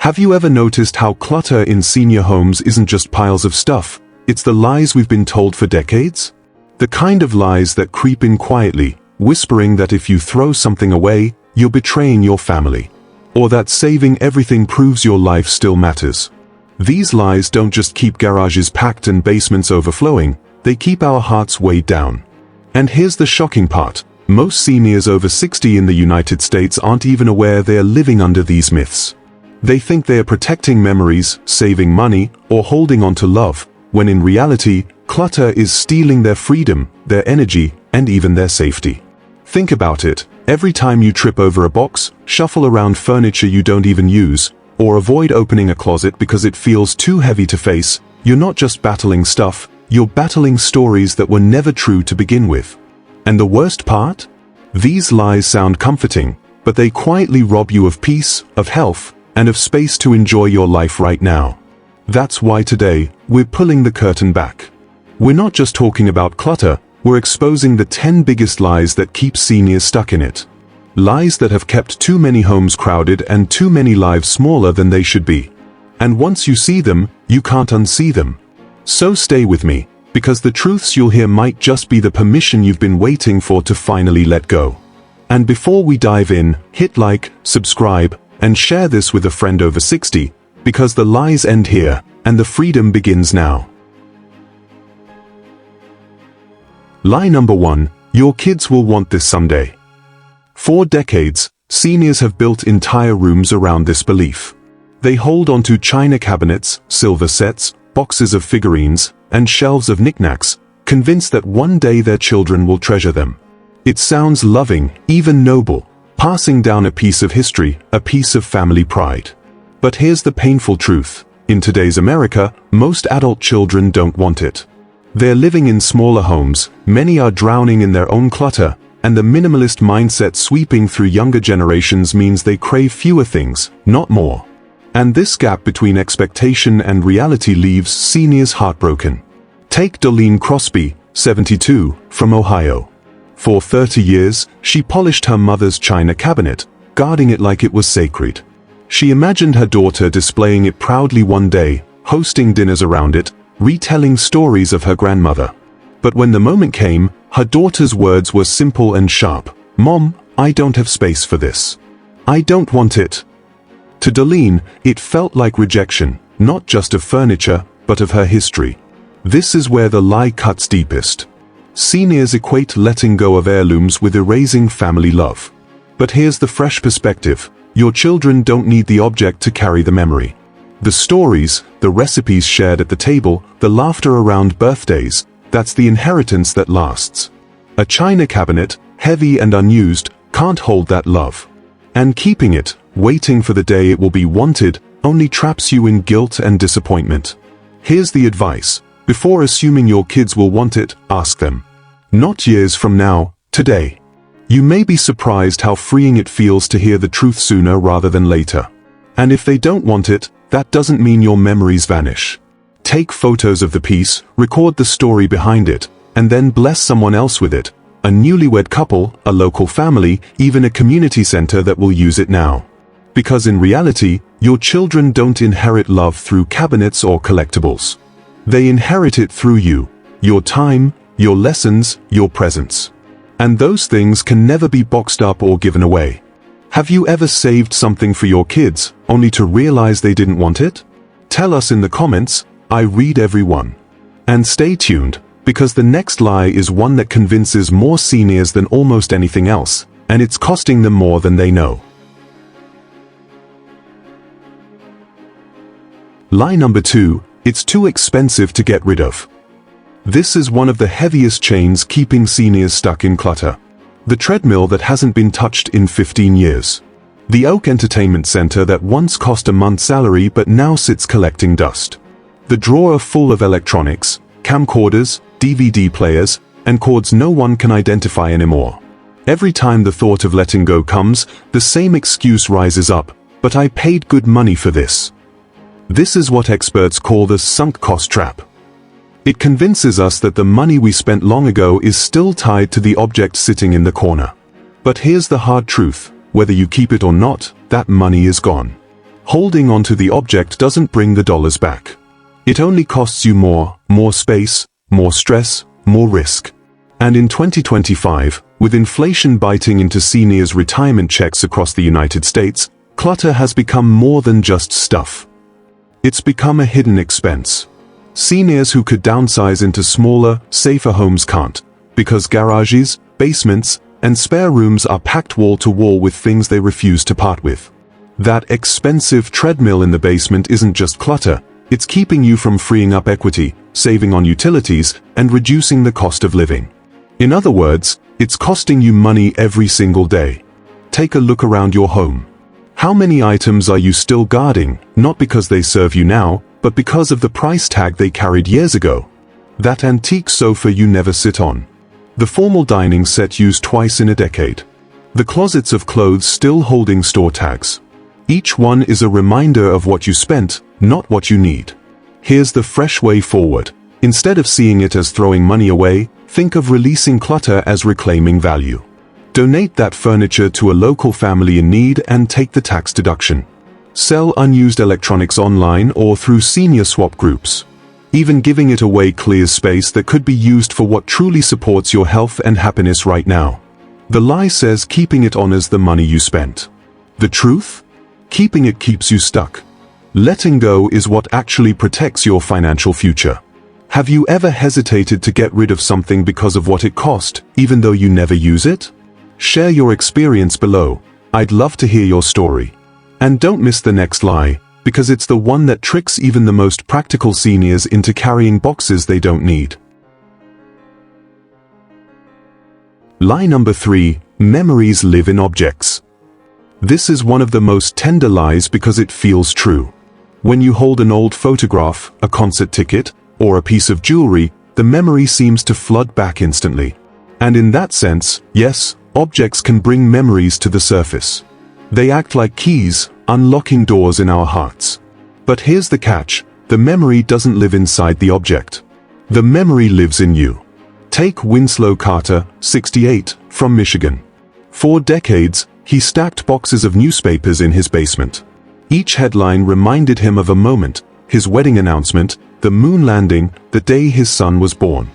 Have you ever noticed how clutter in senior homes isn't just piles of stuff, it's the lies we've been told for decades? The kind of lies that creep in quietly, whispering that if you throw something away, you're betraying your family. Or that saving everything proves your life still matters. These lies don't just keep garages packed and basements overflowing, they keep our hearts weighed down. And here's the shocking part. Most seniors over 60 in the United States aren't even aware they are living under these myths. They think they are protecting memories, saving money, or holding on to love, when in reality, clutter is stealing their freedom, their energy, and even their safety. Think about it. Every time you trip over a box, shuffle around furniture you don't even use, or avoid opening a closet because it feels too heavy to face, you're not just battling stuff, you're battling stories that were never true to begin with. And the worst part? These lies sound comforting, but they quietly rob you of peace, of health, and of space to enjoy your life right now. That's why today, we're pulling the curtain back. We're not just talking about clutter, we're exposing the 10 biggest lies that keep seniors stuck in it. Lies that have kept too many homes crowded and too many lives smaller than they should be. And once you see them, you can't unsee them. So stay with me, because the truths you'll hear might just be the permission you've been waiting for to finally let go. And before we dive in, hit like, subscribe, and share this with a friend over 60, because the lies end here, and the freedom begins now. Lie number 1, your kids will want this someday. For decades, seniors have built entire rooms around this belief. They hold onto china cabinets, silver sets, boxes of figurines, and shelves of knickknacks, convinced that one day their children will treasure them. It sounds loving, even noble, passing down a piece of history, a piece of family pride. But here's the painful truth. In today's America, most adult children don't want it. They're living in smaller homes, many are drowning in their own clutter, and the minimalist mindset sweeping through younger generations means they crave fewer things, not more. And this gap between expectation and reality leaves seniors heartbroken. Take Darleen, 72, from Ohio. For 30 years, she polished her mother's china cabinet, guarding it like it was sacred. She imagined her daughter displaying it proudly one day, hosting dinners around it, retelling stories of her grandmother. But when the moment came, her daughter's words were simple and sharp. "Mom, I don't have space for this. I don't want it." To Darleen, it felt like rejection, not just of furniture, but of her history. This is where the lie cuts deepest. Seniors equate letting go of heirlooms with erasing family love. But here's the fresh perspective. Your children don't need the object to carry the memory. The stories, the recipes shared at the table, the laughter around birthdays, that's the inheritance that lasts. A china cabinet, heavy and unused, can't hold that love. And keeping it, waiting for the day it will be wanted, only traps you in guilt and disappointment. Here's the advice. Before assuming your kids will want it, ask them. Not years from now, today. You may be surprised how freeing it feels to hear the truth sooner rather than later. And if they don't want it, that doesn't mean your memories vanish. Take photos of the piece, record the story behind it, and then bless someone else with it. A newlywed couple, a local family, even a community center that will use it now. Because in reality, your children don't inherit love through cabinets or collectibles. They inherit it through you, your time, your lessons, your presence. And those things can never be boxed up or given away. Have you ever saved something for your kids, only to realize they didn't want it? Tell us in the comments. I read every one. And stay tuned, because the next lie is one that convinces more seniors than almost anything else, and it's costing them more than they know. Lie number 2, it's too expensive to get rid of. This is one of the heaviest chains keeping seniors stuck in clutter. The treadmill that hasn't been touched in 15 years. The Oak Entertainment Center that once cost a month's salary but now sits collecting dust. The drawer full of electronics, camcorders, DVD players, and cords no one can identify anymore. Every time the thought of letting go comes, the same excuse rises up, but I paid good money for this. This is what experts call the sunk cost trap. It convinces us that the money we spent long ago is still tied to the object sitting in the corner. But here's the hard truth, whether you keep it or not, that money is gone. Holding onto the object doesn't bring the dollars back. It only costs you more space, more stress, more risk. And in 2025, with inflation biting into seniors' retirement checks across the United States, clutter has become more than just stuff. It's become a hidden expense. Seniors who could downsize into smaller, safer homes can't, because garages, basements, and spare rooms are packed wall to wall with things they refuse to part with. That expensive treadmill in the basement isn't just clutter, it's keeping you from freeing up equity, saving on utilities, and reducing the cost of living. In other words, it's costing you money every single day. Take a look around your home. How many items are you still guarding, not because they serve you now, but because of the price tag they carried years ago? That antique sofa you never sit on. The formal dining set used twice in a decade. The closets of clothes still holding store tags. Each one is a reminder of what you spent, not what you need. Here's the fresh way forward. Instead of seeing it as throwing money away, think of releasing clutter as reclaiming value. Donate that furniture to a local family in need and take the tax deduction. Sell unused electronics online or through senior swap groups. Even giving it away clears space that could be used for what truly supports your health and happiness right now. The lie says keeping it honors the money you spent. The truth? Keeping it keeps you stuck. Letting go is what actually protects your financial future. Have you ever hesitated to get rid of something because of what it cost, even though you never use it? Share your experience below. I'd love to hear your story. And don't miss the next lie, because it's the one that tricks even the most practical seniors into carrying boxes they don't need. Lie number 3, memories live in objects. This is one of the most tender lies because it feels true. When you hold an old photograph, a concert ticket, or a piece of jewelry, the memory seems to flood back instantly. And in that sense, yes, objects can bring memories to the surface. They act like keys, unlocking doors in our hearts. But here's the catch, the memory doesn't live inside the object. The memory lives in you. Take Winslow Carter, 68, from Michigan. For decades, he stacked boxes of newspapers in his basement. Each headline reminded him of a moment, his wedding announcement, the moon landing, the day his son was born.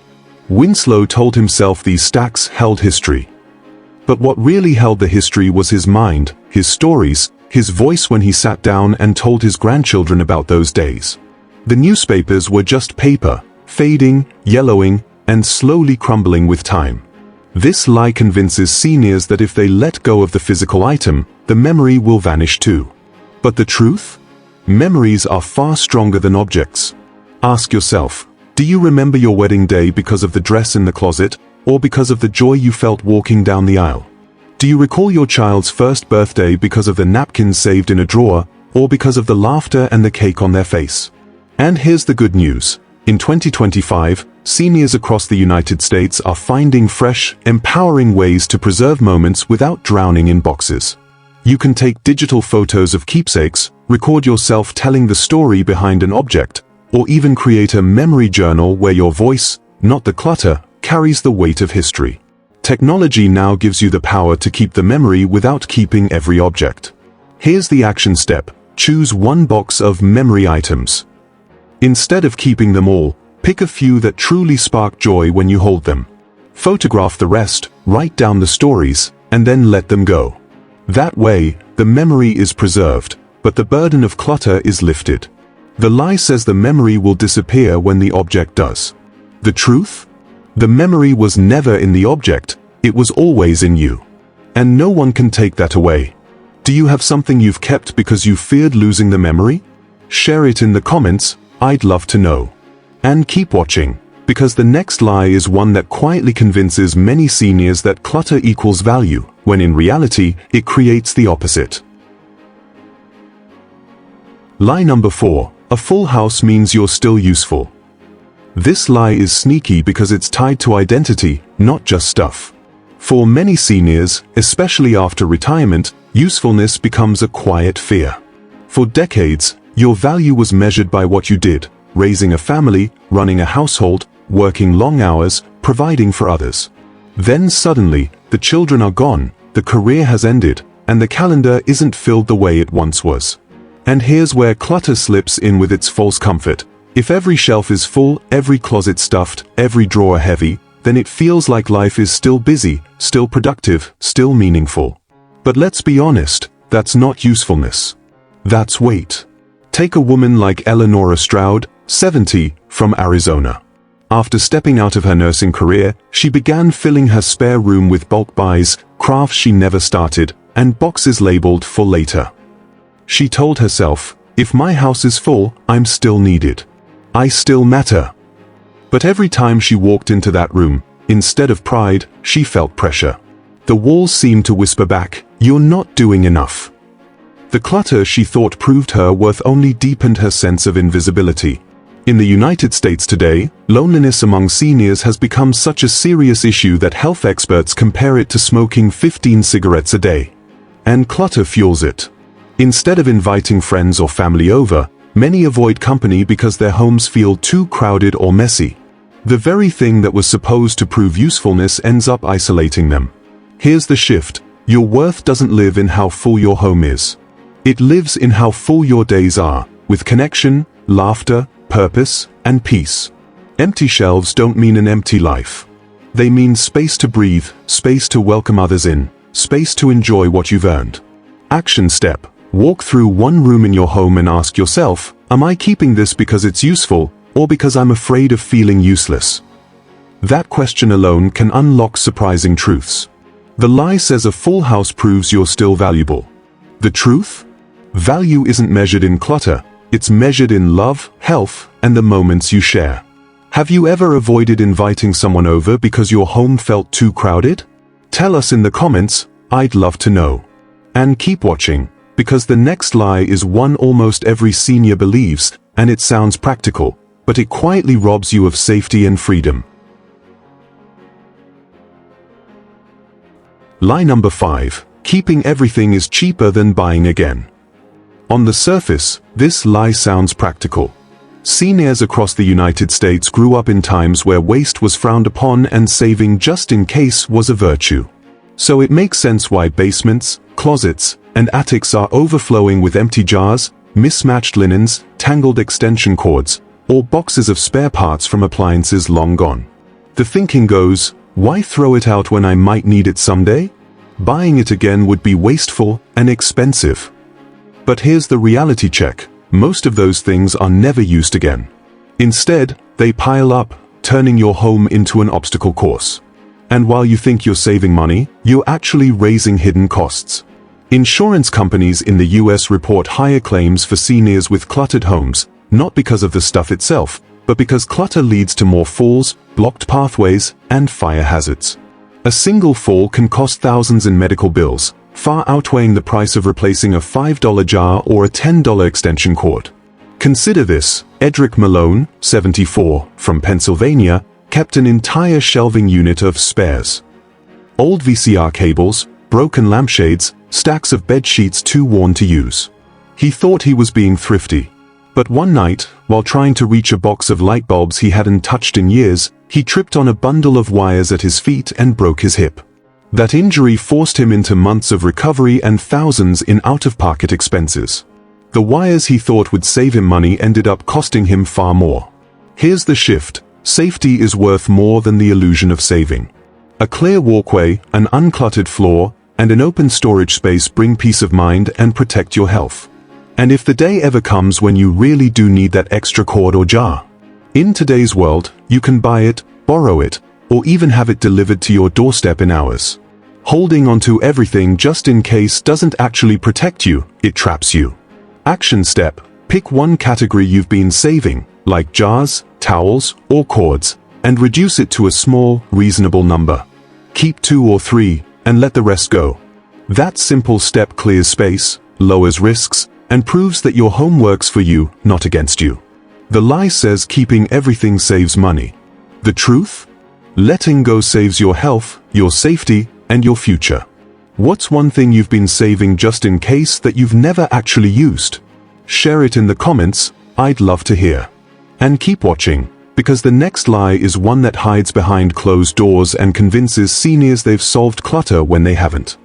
Winslow told himself these stacks held history. But what really held the history was his mind, his stories, his voice when he sat down and told his grandchildren about those days. The newspapers were just paper, fading, yellowing, and slowly crumbling with time. This lie convinces seniors that if they let go of the physical item, the memory will vanish too. But the truth? Memories are far stronger than objects. Ask yourself, do you remember your wedding day because of the dress in the closet, or because of the joy you felt walking down the aisle? Do you recall your child's first birthday because of the napkins saved in a drawer, or because of the laughter and the cake on their face? And here's the good news. In 2025, seniors across the United States are finding fresh, empowering ways to preserve moments without drowning in boxes. You can take digital photos of keepsakes, record yourself telling the story behind an object, or even create a memory journal where your voice, not the clutter, carries the weight of history. Technology now gives you the power to keep the memory without keeping every object. Here's the action step. Choose one box of memory items. Instead of keeping them all, pick a few that truly spark joy when you hold them. Photograph the rest, write down the stories, and then let them go. That way, the memory is preserved, but the burden of clutter is lifted. The lie says the memory will disappear when the object does. The truth? The memory was never in the object, it was always in you. And no one can take that away. Do you have something you've kept because you feared losing the memory? Share it in the comments, I'd love to know. And keep watching, because the next lie is one that quietly convinces many seniors that clutter equals value, when in reality, it creates the opposite. Lie number 4, a full house means you're still useful. This lie is sneaky because it's tied to identity, not just stuff. For many seniors, especially after retirement, usefulness becomes a quiet fear. For decades, your value was measured by what you did, raising a family, running a household, working long hours, providing for others. Then suddenly, the children are gone, the career has ended, and the calendar isn't filled the way it once was. And here's where clutter slips in with its false comfort. If every shelf is full, every closet stuffed, every drawer heavy, then it feels like life is still busy, still productive, still meaningful. But let's be honest, that's not usefulness. That's weight. Take a woman like Eleanora Stroud, 70, from Arizona. After stepping out of her nursing career, she began filling her spare room with bulk buys, crafts she never started, and boxes labeled "for later." She told herself, "If my house is full, I'm still needed. I still matter." But every time she walked into that room, instead of pride, she felt pressure. The walls seemed to whisper back, "You're not doing enough." The clutter she thought proved her worth only deepened her sense of invisibility. In the United States today, loneliness among seniors has become such a serious issue that health experts compare it to smoking 15 cigarettes a day. And clutter fuels it. Instead of inviting friends or family over, many avoid company because their homes feel too crowded or messy. The very thing that was supposed to prove usefulness ends up isolating them. Here's the shift: your worth doesn't live in how full your home is. It lives in how full your days are, with connection, laughter, purpose, and peace. Empty shelves don't mean an empty life. They mean space to breathe, space to welcome others in, space to enjoy what you've earned. Action step: walk through one room in your home and ask yourself, am I keeping this because it's useful, or because I'm afraid of feeling useless? That question alone can unlock surprising truths. The lie says a full house proves you're still valuable. The truth? Value isn't measured in clutter, it's measured in love, health, and the moments you share. Have you ever avoided inviting someone over because your home felt too crowded? Tell us in the comments, I'd love to know. And keep watching, because the next lie is one almost every senior believes, and it sounds practical, but it quietly robs you of safety and freedom. Lie number 5. Keeping everything is cheaper than buying again. On the surface, this lie sounds practical. Seniors across the United States grew up in times where waste was frowned upon and saving just in case was a virtue. So it makes sense why basements, closets, and attics are overflowing with empty jars, mismatched linens, tangled extension cords, or boxes of spare parts from appliances long gone. The thinking goes, why throw it out when I might need it someday? Buying it again would be wasteful and expensive. But here's the reality check: most of those things are never used again. Instead, they pile up, turning your home into an obstacle course. And while you think you're saving money, you're actually raising hidden costs. Insurance companies in the US report higher claims for seniors with cluttered homes, not because of the stuff itself, but because clutter leads to more falls, blocked pathways, and fire hazards. A single fall can cost thousands in medical bills, far outweighing the price of replacing a $5 jar or a $10 extension cord. Consider this: Edric Malone, 74, from Pennsylvania, kept an entire shelving unit of spares. Old VCR cables, broken lampshades, stacks of bed sheets too worn to use. He thought he was being thrifty. But one night, while trying to reach a box of light bulbs he hadn't touched in years, he tripped on a bundle of wires at his feet and broke his hip. That injury forced him into months of recovery and thousands in out-of-pocket expenses. The wires he thought would save him money ended up costing him far more. Here's the shift: safety is worth more than the illusion of saving. A clear walkway, an uncluttered floor, and an open storage space bring peace of mind and protect your health. And if the day ever comes when you really do need that extra cord or jar, in today's world, you can buy it, borrow it, or even have it delivered to your doorstep in hours. Holding onto everything just in case doesn't actually protect you, it traps you. Action step: pick one category you've been saving, like jars, towels, or cords, and reduce it to a small, reasonable number. Keep 2 or 3, and let the rest go. That simple step clears space, lowers risks, and proves that your home works for you, not against you. The lie says keeping everything saves money. The truth? Letting go saves your health, your safety, and your future. What's one thing you've been saving just in case that you've never actually used? Share it in the comments, I'd love to hear. And keep watching, because the next lie is one that hides behind closed doors and convinces seniors they've solved clutter when they haven't.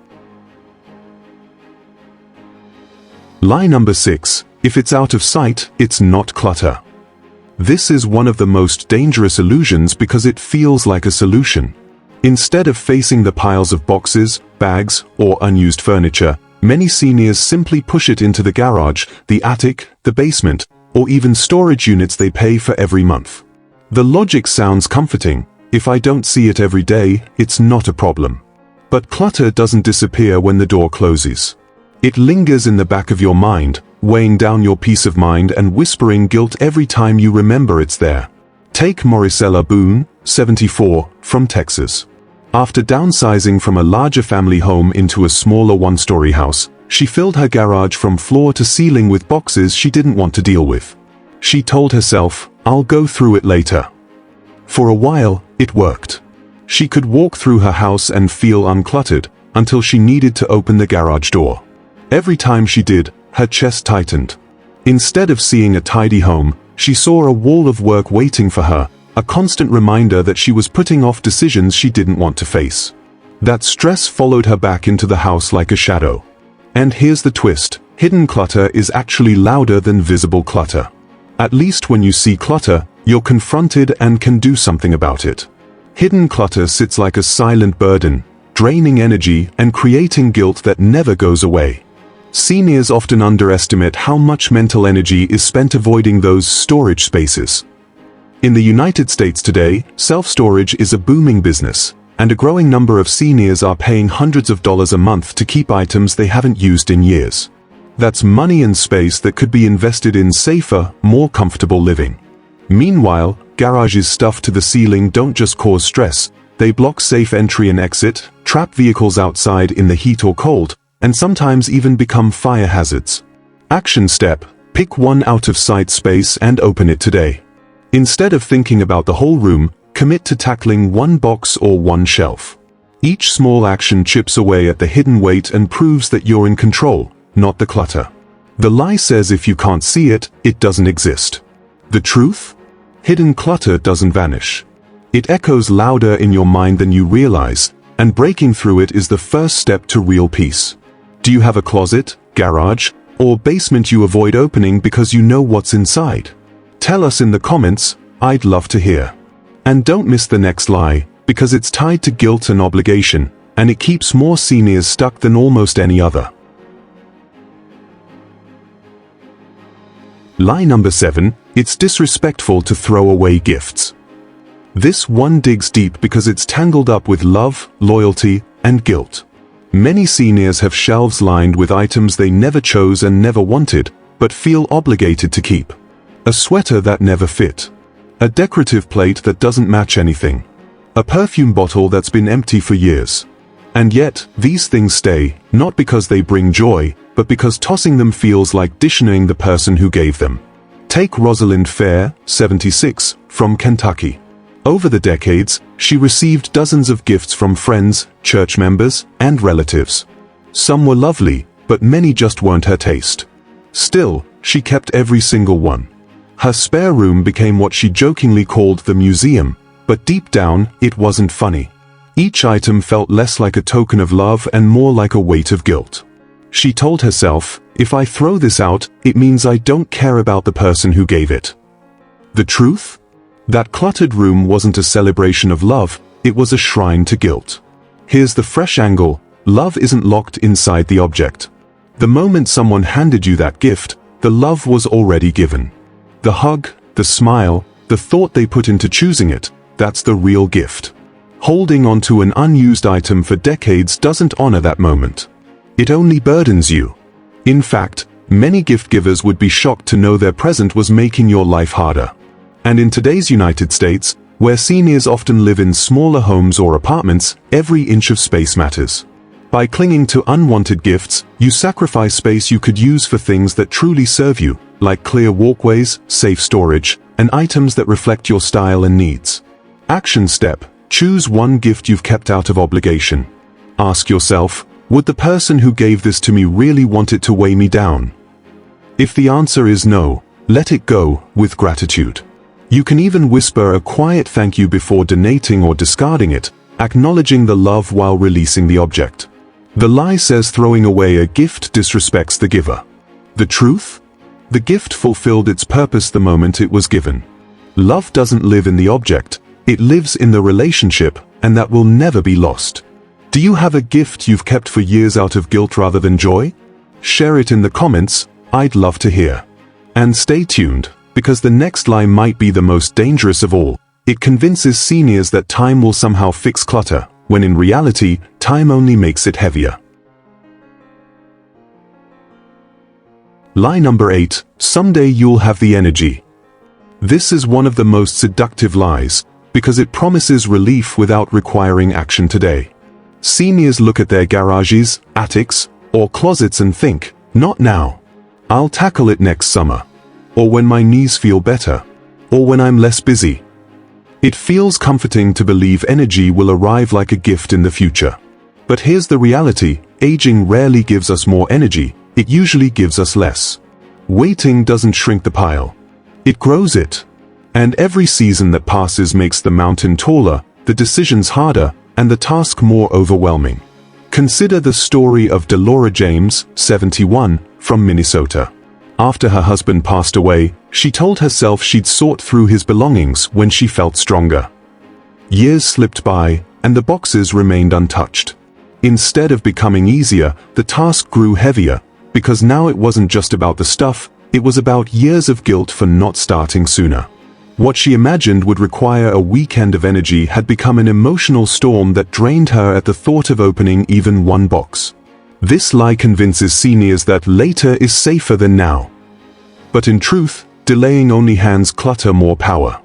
Lie number 6. If it's out of sight, it's not clutter. This is one of the most dangerous illusions because it feels like a solution. Instead of facing the piles of boxes, bags, or unused furniture, many seniors simply push it into the garage, the attic, the basement, or even storage units they pay for every month. The logic sounds comforting. If I don't see it every day, it's not a problem. But clutter doesn't disappear when the door closes. It lingers in the back of your mind, weighing down your peace of mind and whispering guilt every time you remember it's there. Take Marisela Boone, 74, from Texas. After downsizing from a larger family home into a smaller one-story house, she filled her garage from floor to ceiling with boxes she didn't want to deal with. She told herself, "I'll go through it later." For a while, it worked. She could walk through her house and feel uncluttered, until she needed to open the garage door. Every time she did, her chest tightened. Instead of seeing a tidy home, she saw a wall of work waiting for her, a constant reminder that she was putting off decisions she didn't want to face. That stress followed her back into the house like a shadow. And here's the twist: hidden clutter is actually louder than visible clutter. At least when you see clutter, you're confronted and can do something about it. Hidden clutter sits like a silent burden, draining energy and creating guilt that never goes away. Seniors often underestimate how much mental energy is spent avoiding those storage spaces. In the United States today, self-storage is a booming business, and a growing number of seniors are paying hundreds of dollars a month to keep items they haven't used in years. That's money and space that could be invested in safer, more comfortable living. Meanwhile, garages stuffed to the ceiling don't just cause stress, they block safe entry and exit, trap vehicles outside in the heat or cold, and sometimes even become fire hazards. Action step: pick one out-of-sight space and open it today. Instead of thinking about the whole room, commit to tackling one box or one shelf. Each small action chips away at the hidden weight and proves that you're in control, not the clutter. The lie says if you can't see it, it doesn't exist. The truth? Hidden clutter doesn't vanish. It echoes louder in your mind than you realize, and breaking through it is the first step to real peace. Do you have a closet, garage, or basement you avoid opening because you know what's inside? Tell us in the comments, I'd love to hear. And don't miss the next lie, because it's tied to guilt and obligation, and it keeps more seniors stuck than almost any other. Lie number 7, it's disrespectful to throw away gifts. This one digs deep because it's tangled up with love, loyalty, and guilt. Many seniors have shelves lined with items they never chose and never wanted, but feel obligated to keep. A sweater that never fit. A decorative plate that doesn't match anything. A perfume bottle that's been empty for years. And yet, these things stay, not because they bring joy, but because tossing them feels like dishonouring the person who gave them. Take Rosalind Fair, 76, from Kentucky. Over the decades, she received dozens of gifts from friends, church members, and relatives. Some were lovely, but many just weren't her taste. Still, she kept every single one. Her spare room became what she jokingly called the museum, but deep down, it wasn't funny. Each item felt less like a token of love and more like a weight of guilt. She told herself, if I throw this out, it means I don't care about the person who gave it. The truth? That cluttered room wasn't a celebration of love, it was a shrine to guilt. Here's the fresh angle: love isn't locked inside the object. The moment someone handed you that gift, the love was already given. The hug, the smile, the thought they put into choosing it, that's the real gift. Holding onto an unused item for decades doesn't honor that moment. It only burdens you. In fact, many gift givers would be shocked to know their present was making your life harder. And in today's United States, where seniors often live in smaller homes or apartments, every inch of space matters. By clinging to unwanted gifts, you sacrifice space you could use for things that truly serve you, like clear walkways, safe storage, and items that reflect your style and needs. Action step: choose one gift you've kept out of obligation. Ask yourself, would the person who gave this to me really want it to weigh me down? If the answer is no, let it go, with gratitude. You can even whisper a quiet thank you before donating or discarding it, acknowledging the love while releasing the object. The lie says throwing away a gift disrespects the giver. The truth? The gift fulfilled its purpose the moment it was given. Love doesn't live in the object, it lives in the relationship, and that will never be lost. Do you have a gift you've kept for years out of guilt rather than joy? Share it in the comments, I'd love to hear. And stay tuned, because the next lie might be the most dangerous of all. It convinces seniors that time will somehow fix clutter, when in reality, time only makes it heavier. Lie number 8, someday you'll have the energy. This is one of the most seductive lies, because it promises relief without requiring action today. Seniors look at their garages, attics, or closets and think, not now. I'll tackle it next summer. Or when my knees feel better. Or when I'm less busy. It feels comforting to believe energy will arrive like a gift in the future. But here's the reality, aging rarely gives us more energy, it usually gives us less. Waiting doesn't shrink the pile. It grows it. And every season that passes makes the mountain taller, the decisions harder, and the task more overwhelming. Consider the story of Delora James, 71, from Minnesota. After her husband passed away, she told herself she'd sort through his belongings when she felt stronger. Years slipped by, and the boxes remained untouched. Instead of becoming easier, the task grew heavier, because now it wasn't just about the stuff, it was about years of guilt for not starting sooner. What she imagined would require a weekend of energy had become an emotional storm that drained her at the thought of opening even one box. This lie convinces seniors that later is safer than now. But in truth, delaying only hands clutter more power.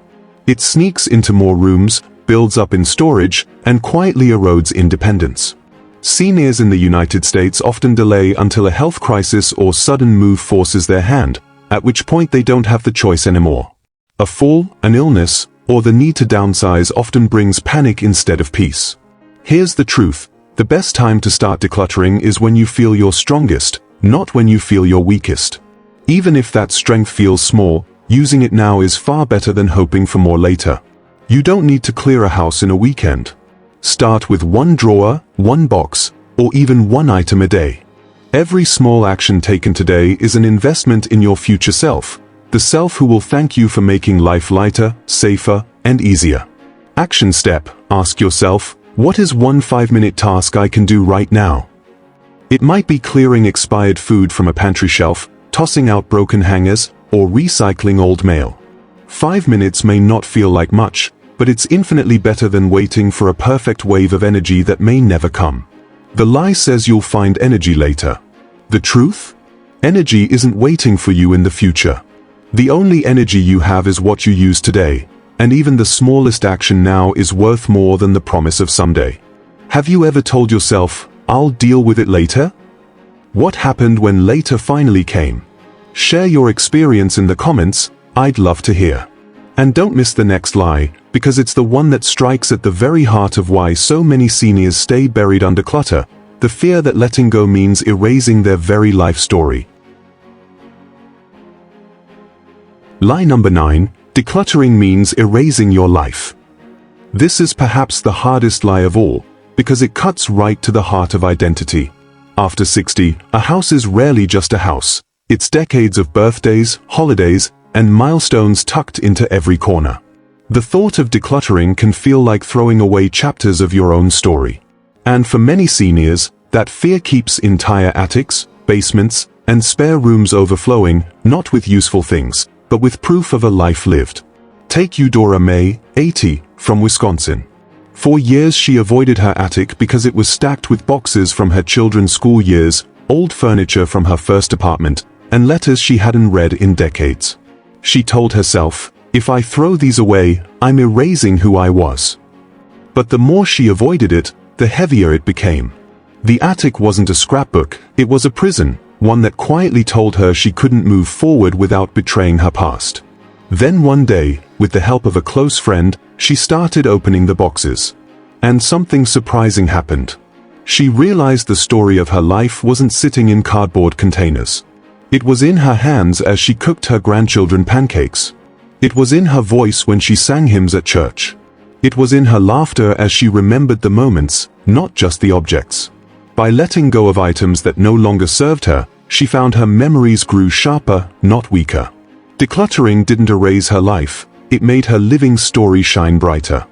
It sneaks into more rooms, builds up in storage, and quietly erodes independence. Seniors in the United States often delay until a health crisis or sudden move forces their hand, at which point they don't have the choice anymore. A fall, an illness, or the need to downsize often brings panic instead of peace. Here's the truth, the best time to start decluttering is when you feel your strongest, not when you feel your weakest. Even if that strength feels small, using it now is far better than hoping for more later. You don't need to clear a house in a weekend. Start with one drawer, one box, or even one item a day. Every small action taken today is an investment in your future self, the self who will thank you for making life lighter, safer, and easier. Action step, ask yourself, what is one 5-minute task I can do right now? It might be clearing expired food from a pantry shelf, tossing out broken hangers, or recycling old mail. 5 minutes may not feel like much, but it's infinitely better than waiting for a perfect wave of energy that may never come. The lie says you'll find energy later. The truth? Energy isn't waiting for you in the future. The only energy you have is what you use today, and even the smallest action now is worth more than the promise of someday. Have you ever told yourself, I'll deal with it later? What happened when later finally came? Share your experience in the comments, I'd love to hear. And don't miss the next lie, because it's the one that strikes at the very heart of why so many seniors stay buried under clutter, the fear that letting go means erasing their very life story. Lie number 9, decluttering means erasing your life. This is perhaps the hardest lie of all, because it cuts right to the heart of identity. After 60, a house is rarely just a house. It's decades of birthdays, holidays, and milestones tucked into every corner. The thought of decluttering can feel like throwing away chapters of your own story. And for many seniors, that fear keeps entire attics, basements, and spare rooms overflowing, not with useful things, but with proof of a life lived. Take Eudora Mae, 80, from Wisconsin. For years she avoided her attic because it was stacked with boxes from her children's school years, old furniture from her first apartment, and letters she hadn't read in decades. She told herself, if I throw these away, I'm erasing who I was. But the more she avoided it, the heavier it became. The attic wasn't a scrapbook, it was a prison, one that quietly told her she couldn't move forward without betraying her past. Then one day, with the help of a close friend, she started opening the boxes. And something surprising happened. She realized the story of her life wasn't sitting in cardboard containers. It was in her hands as she cooked her grandchildren pancakes. It was in her voice when she sang hymns at church. It was in her laughter as she remembered the moments, not just the objects. By letting go of items that no longer served her, She found her memories grew sharper, not weaker. Decluttering didn't erase her life, it made her living story shine brighter.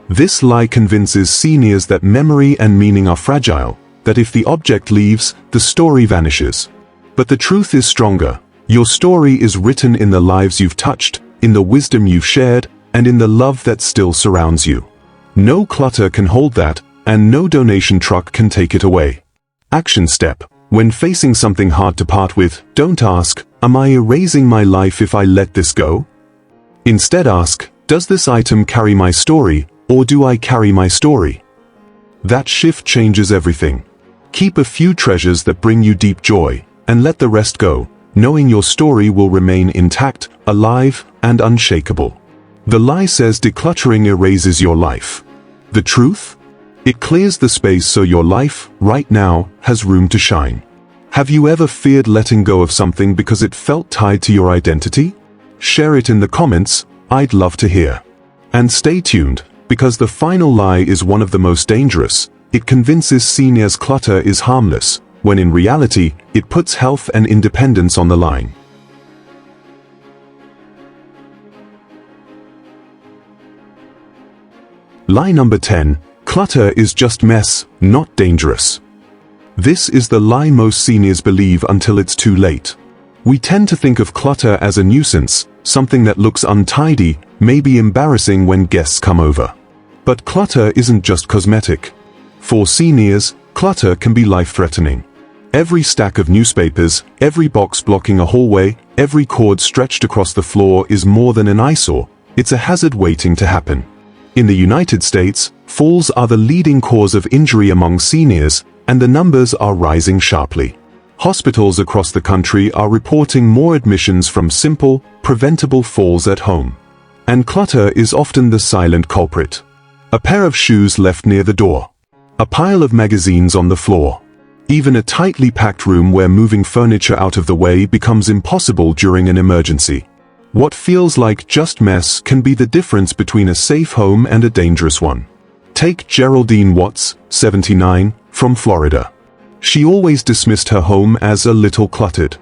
This lie convinces seniors that memory and meaning are fragile, that if the object leaves, the story vanishes. But the truth is stronger. Your story is written in the lives you've touched, in the wisdom you've shared, and in the love that still surrounds you. No clutter can hold that, and no donation truck can take it away. Action step. When facing something hard to part with, don't ask, "Am I erasing my life if I let this go?" Instead ask, "Does this item carry my story, or do I carry my story?" That shift changes everything. Keep a few treasures that bring you deep joy, and let the rest go, knowing your story will remain intact, alive, and unshakable. The lie says decluttering erases your life. The truth? It clears the space so your life, right now, has room to shine. Have you ever feared letting go of something because it felt tied to your identity? Share it in the comments, I'd love to hear. And stay tuned, because the final lie is one of the most dangerous. It convinces seniors clutter is harmless, when in reality, it puts health and independence on the line. Lie number 10. Clutter is just mess, not dangerous. This is the lie most seniors believe until it's too late. We tend to think of clutter as a nuisance, something that looks untidy, maybe embarrassing when guests come over. But clutter isn't just cosmetic. For seniors, clutter can be life-threatening. Every stack of newspapers, every box blocking a hallway, every cord stretched across the floor is more than an eyesore, it's a hazard waiting to happen. In the United States, falls are the leading cause of injury among seniors, and the numbers are rising sharply. Hospitals across the country are reporting more admissions from simple, preventable falls at home. And clutter is often the silent culprit. A pair of shoes left near the door. A pile of magazines on the floor. Even a tightly packed room where moving furniture out of the way becomes impossible during an emergency. What feels like just mess can be the difference between a safe home and a dangerous one. Take Geraldine Watts, 79, from Florida. She always dismissed her home as a little cluttered.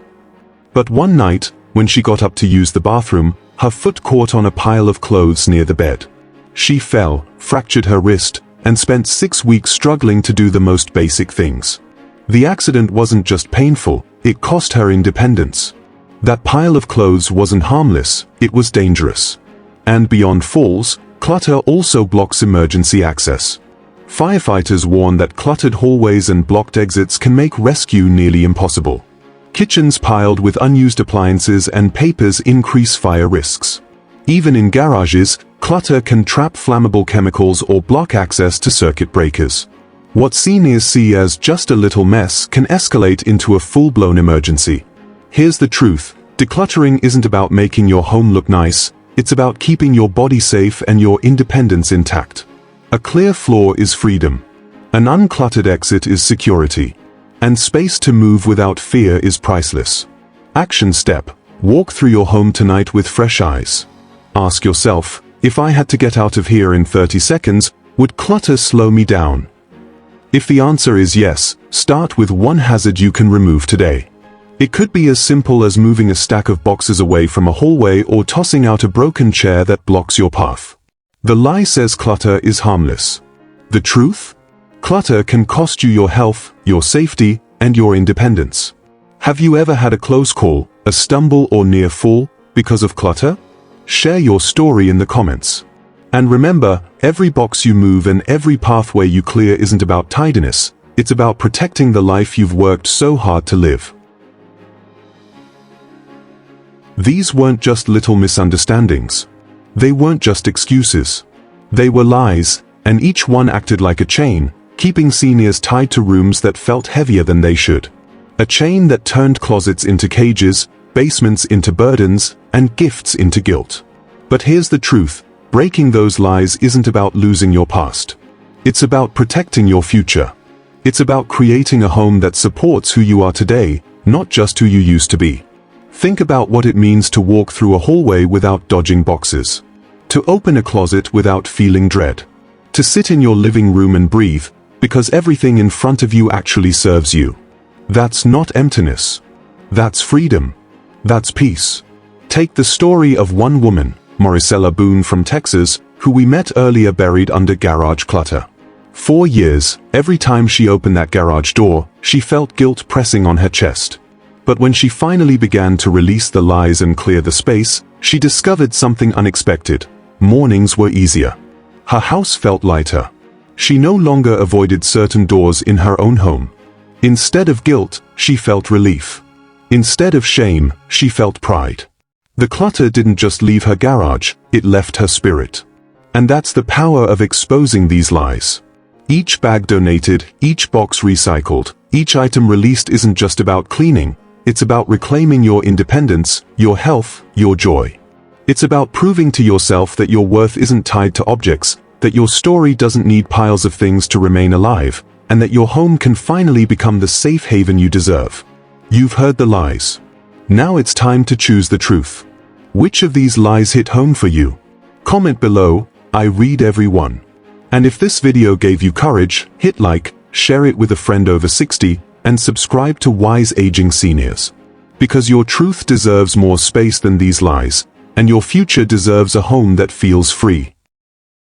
But one night, when she got up to use the bathroom, her foot caught on a pile of clothes near the bed. She fell, fractured her wrist, and spent 6 weeks struggling to do the most basic things. The accident wasn't just painful, it cost her independence. That pile of clothes wasn't harmless, it was dangerous. And beyond falls, clutter also blocks emergency access. Firefighters warn that cluttered hallways and blocked exits can make rescue nearly impossible. Kitchens piled with unused appliances and papers increase fire risks. Even in garages, clutter can trap flammable chemicals or block access to circuit breakers. What seniors see as just a little mess can escalate into a full-blown emergency. Here's the truth, decluttering isn't about making your home look nice, it's about keeping your body safe and your independence intact. A clear floor is freedom. An uncluttered exit is security. And space to move without fear is priceless. Action step. Walk through your home tonight with fresh eyes. Ask yourself, if I had to get out of here in 30 seconds, would clutter slow me down? If the answer is yes, start with one hazard you can remove today. It could be as simple as moving a stack of boxes away from a hallway or tossing out a broken chair that blocks your path. The lie says clutter is harmless. The truth? Clutter can cost you your health, your safety, and your independence. Have you ever had a close call, a stumble or near fall, because of clutter? Share your story in the comments. And remember, every box you move and every pathway you clear isn't about tidiness, it's about protecting the life you've worked so hard to live. These weren't just little misunderstandings. They weren't just excuses. They were lies, and each one acted like a chain, keeping seniors tied to rooms that felt heavier than they should. A chain that turned closets into cages, basements into burdens, and gifts into guilt. But here's the truth, breaking those lies isn't about losing your past. It's about protecting your future. It's about creating a home that supports who you are today, not just who you used to be. Think about what it means to walk through a hallway without dodging boxes. To open a closet without feeling dread. To sit in your living room and breathe, because everything in front of you actually serves you. That's not emptiness. That's freedom. That's peace. Take the story of one woman, Marisela Boone from Texas, who we met earlier, buried under garage clutter. 4 years, every time she opened that garage door, she felt guilt pressing on her chest. But when she finally began to release the lies and clear the space, she discovered something unexpected. Mornings were easier. Her house felt lighter. She no longer avoided certain doors in her own home. Instead of guilt, she felt relief. Instead of shame, she felt pride. The clutter didn't just leave her garage, it left her spirit. And that's the power of exposing these lies. Each bag donated, each box recycled, each item released isn't just about cleaning, it's about reclaiming your independence, your health, your joy. It's about proving to yourself that your worth isn't tied to objects, that your story doesn't need piles of things to remain alive, and that your home can finally become the safe haven you deserve. You've heard the lies. Now it's time to choose the truth. Which of these lies hit home for you? Comment below, I read every one. And if this video gave you courage, hit like, share it with a friend over 60, and subscribe to Wise Aging Seniors. Because your truth deserves more space than these lies, and your future deserves a home that feels free.